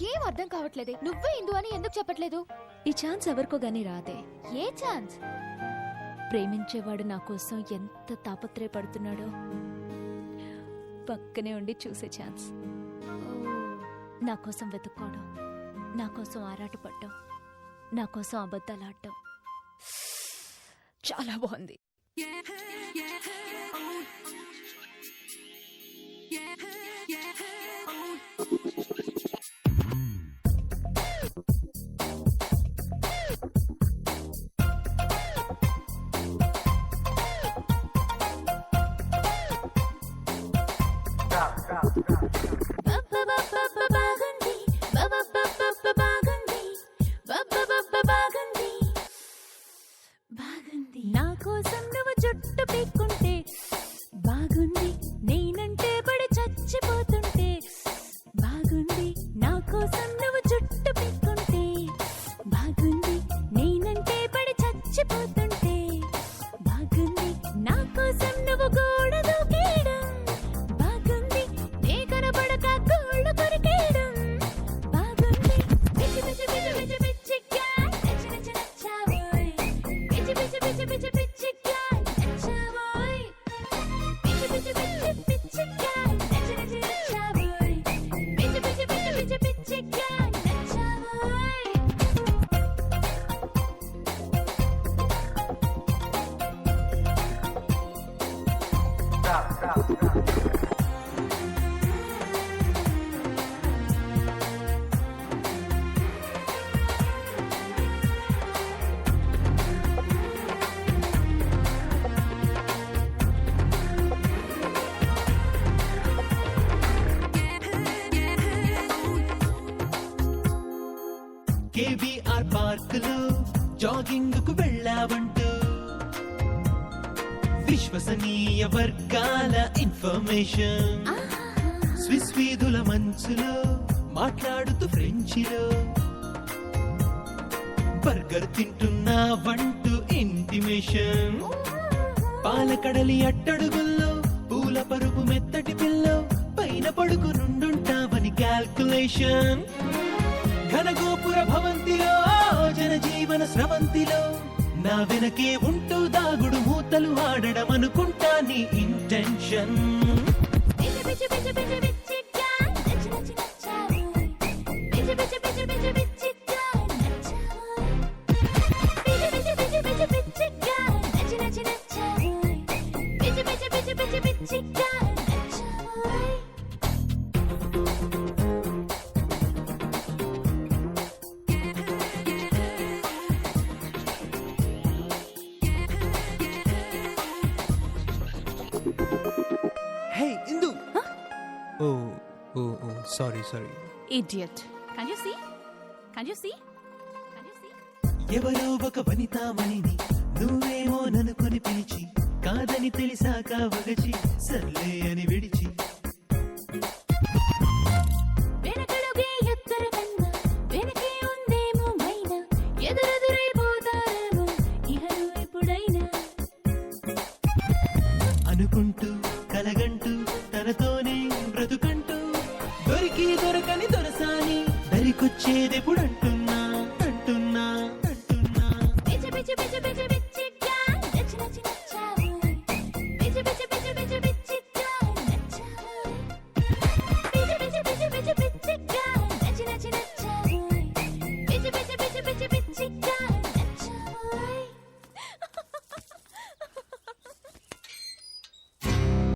నాకేం అర్థం కావట్లేదే. నువ్వే ఇందు అని ఎందుకు చెప్పట్లేదు? ఈ ఛాన్స్ ఎవరికో గానీ రాదే. ఏ ఛాన్స్? ప్రేమించేవాడు నా కోసం ఎంత తాపత్రయపడుతున్నాడో పక్కనే ఉండి చూసే ఛాన్స్. నా కోసం వెతుక్కోవడం, నా కోసం ఆరాటపడ్డం, నా కోసం అబద్ధాలాడటం చాలా బాగుంది. నా కోసం నువ్వు జుట్టు పీక్కుంటే బాగుంది, నేనంటే పడి చచ్చిపోతుంటే బాగుంది. నా కోసం నువ్వు జుట్టు పీక్కుంటే బాగుంది, నేనంటే పడి చచ్చిపోతుంటే బాగుంది. నా కోసం నువ్వు గోడ దూకేయడం బాగుంది, నే కనబడక గోళ్ళు కొరికేయడం బాగుంది. పిచ్చి పిచ్చి పిచ్చి పిచ్చి పిచ్చిగా నచ్చి నచ్చి నచ్చావోయ్, పిచ్చి పిచ్చి పిచ్చి పిచ్చి పిచ్చిగా నచ్చావోయ్, పిచ్చి పిచ్చి పిచ్చి పిచ్చిగా నచ్చి నచ్చి నచ్చావోయ్, పిచ్చి పిచ్చి పిచ్చి పిచ్చి పిచ్చిగా నచ్చావోయ్. కేబీఆర్ పార్క్ లో జాగింగ్ కు వెళ్ళావంటూ విశ్వసనీయ వర్గాల ఇన్ఫర్మేషన్, స్విస్ వీధుల మంచులో మాట్లాడుతూ ఫ్రెంచిలో బర్గర్ తింటున్నావంటూ ఇంటిమేషన్, పాలకడలి అట్టడుగుల్లో పూల పరుపు మెత్తటి పిల్లో పైన పడుకు నుండుంటావని క్యాల్కులేషన్, ఘనగోపుర భవంతిలో జనజీవన స్రవంతిలో నా వెనకే ఉంటూ దాగుడు మూతలు ఆడడం అనుకుంటా నీ ఇంటెన్షన్. పిచ్చి పిచ్చి పిచ్చి పిచ్చి పిచ్చిగా నచ్చి నచ్చి నచ్చావోయ్, పిచ్చి పిచ్చి పిచ్చి పిచ్చి పిచ్చిగా నచ్చావోయ్, పిచ్చి పిచ్చి పిచ్చి పిచ్చి పిచ్చిగా నచ్చి నచ్చి నచ్చావోయ్, పిచ్చి పిచ్చి పిచ్చి పిచ్చి పిచ్చిగా నచ్చావోయ్. Hey Indu. Oh oh oh sorry sorry. Idiot. Can you see? Can you see? Can you see? ఎవరో ఒక వనితామణిని నువ్వేమో ననుకొని పిలిచి కాదని తెలిసాక వగచి సర్లే అని విడిచి వెనకడుగే ఎత్తర కన్నా వెనకే ఉందేమో మైనా, ఎదురెదురైపోతారేమో ఇహను ఎప్పుడైనా అనుకుంటూ కలగంటూ తనతోనే బ్రతుకంటూ దొరికి దొరకని దొరసాని దరికొచ్చేదెప్పుడంటూ